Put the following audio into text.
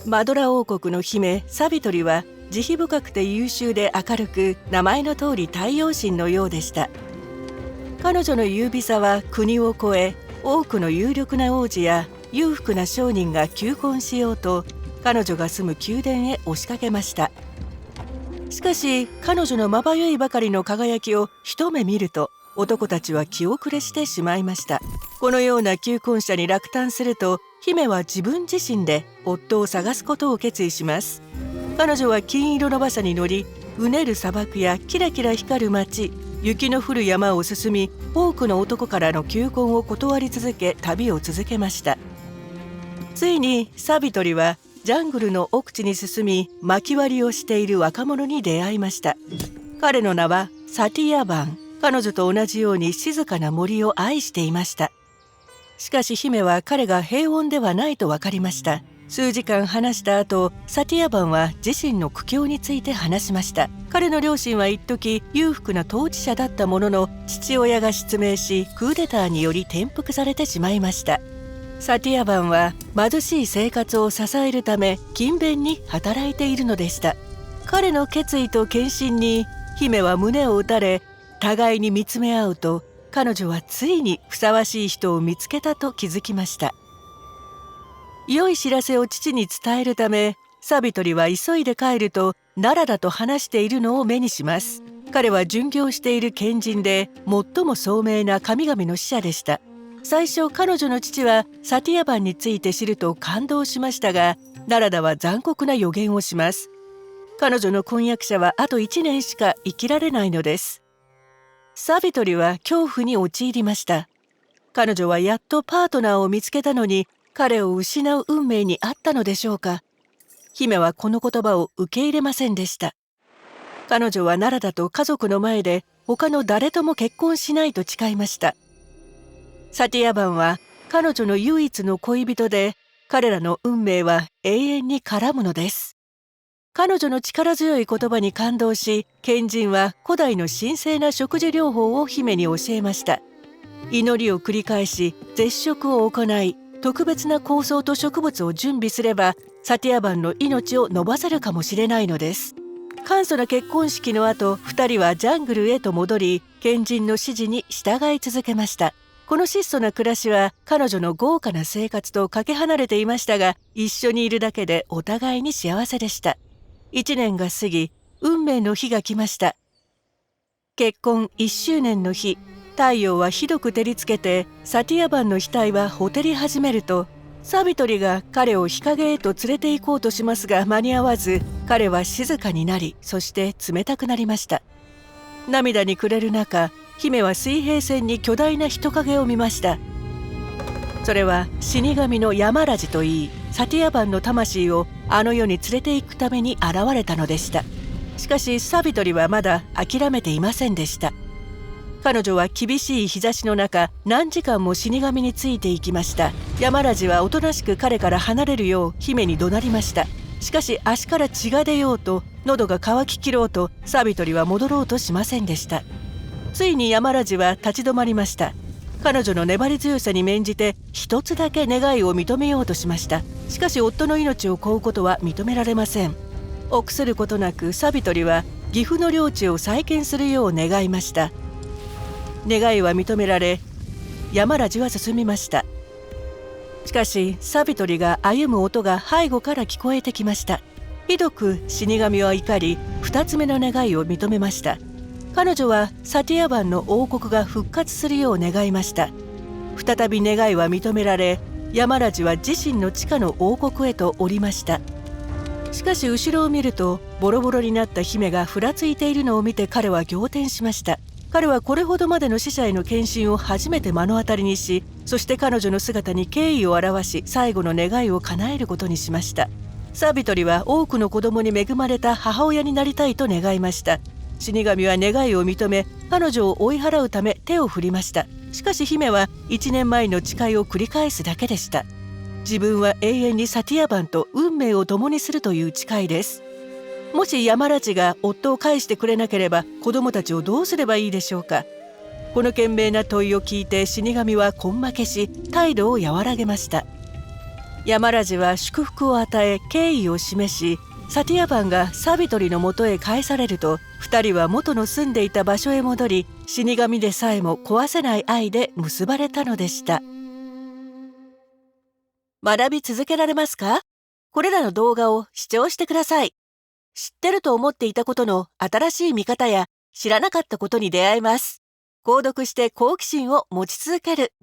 マドラ王国の姫サビトリは慈悲深くて優秀で明るく、名前の通り太陽神のようでした。彼女の優美さは国を越え、多くの有力な王子や裕福な商人が求婚しようと彼女が住む宮殿へ押しかけました。しかし彼女のまばゆいばかりの輝きを一目見ると、男たちは気後れしてしまいました。このような求婚者に落胆すると、姫は自分自身で夫を探すことを決意します。彼女は金色の馬車に乗り、うねる砂漠やキラキラ光る街、雪の降る山を進み、多くの男からの求婚を断り続け、旅を続けました。ついにサビトリはジャングルの奥地に進み、薪割りをしている若者に出会いました。彼の名はサティヤバン。彼女と同じように静かな森を愛していました。しかし姫は彼が平穏ではないと分かりました。数時間話した後、サティヤバンは自身の苦境について話しました。彼の両親は一時裕福な統治者だったものの、父親が失明しクーデターにより転覆されてしまいました。サティヤバンは貧しい生活を支えるため勤勉に働いているのでした。彼の決意と献身に姫は胸を打たれ、互いに見つめ合うと、彼女はついにふさわしい人を見つけたと気づきました。良い知らせを父に伝えるため、サビトリは急いで帰ると、ナラダと話しているのを目にします。彼は巡業している賢人で、最も聡明な神々の使者でした。最初彼女の父はサティヤバンについて知ると感動しましたが、ナラダは残酷な予言をします。彼女の婚約者はあと1年しか生きられないのです。サビトリは恐怖に陥りました。彼女はやっとパートナーを見つけたのに、彼を失う運命にあったのでしょうか。姫はこの言葉を受け入れませんでした。彼女はナラダと家族の前で他の誰とも結婚しないと誓いました。サティヤバンは彼女の唯一の恋人で、彼らの運命は永遠に絡むのです。彼女の力強い言葉に感動し、賢人は古代の神聖な食事療法を姫に教えました。祈りを繰り返し、絶食を行い、特別な香草と植物を準備すれば、サティヤバンの命を延ばせるかもしれないのです。簡素な結婚式の後、2人はジャングルへと戻り、賢人の指示に従い続けました。この質素な暮らしは彼女の豪華な生活とかけ離れていましたが、一緒にいるだけでお互いに幸せでした。1年が過ぎ、運命の日が来ました。結婚1周年の日、太陽はひどく照りつけて、サティヤバンの額はほてり始めると、サビトリが彼を日陰へと連れて行こうとしますが間に合わず、彼は静かになり、そして冷たくなりました。涙に暮れる中、姫は水平線に巨大な人影を見ました。それは死神のヤマラジといい、サティヤバンの魂をあの世に連れて行くために現れたのでした。しかしサビトリはまだ諦めていませんでした。彼女は厳しい日差しの中、何時間も死神についていきました。ヤマラジはおとなしく彼から離れるよう姫に怒鳴りました。しかし足から血が出ようと、喉が渇ききろうと、サビトリは戻ろうとしませんでした。ついにヤマラジは立ち止まりました。彼女の粘り強さに免じて一つだけ願いを認めようとしました。しかし夫の命を乞うことは認められません。臆することなくサビトリは岐阜の領地を再建するよう願いました。願いは認められ、ヤマラジは進みました。しかしサビトリが歩む音が背後から聞こえてきました。ひどく死神は怒り、2つ目の願いを認めました。彼女はサティヤバンの王国が復活するよう願いました。再び願いは認められ、ヤマラジは自身の地下の王国へと降りました。しかし後ろを見ると、ボロボロになった姫がふらついているのを見て彼は仰天しました。彼はこれほどまでの死者への献身を初めて目の当たりにし、そして彼女の姿に敬意を表し、最後の願いを叶えることにしました。サビトリは多くの子供に恵まれた母親になりたいと願いました。死神は願いを認め、彼女を追い払うため手を振りました。しかし姫は1年前の誓いを繰り返すだけでした。自分は永遠にサティヤバンと運命を共にするという誓いです。もしヤマラジが夫を返してくれなければ、子供たちをどうすればいいでしょうか。この懸命な問いを聞いて死神は根負けし、態度を和らげました。ヤマラジは祝福を与え敬意を示し、サティアバンがサビトリのもとへ返されると、2人は元の住んでいた場所へ戻り、死神でさえも壊せない愛で結ばれたのでした。学び続けられますか？これらの動画を視聴してください。知ってると思っていたことの新しい見方や知らなかったことに出会えます。購読して好奇心を持ち続ける。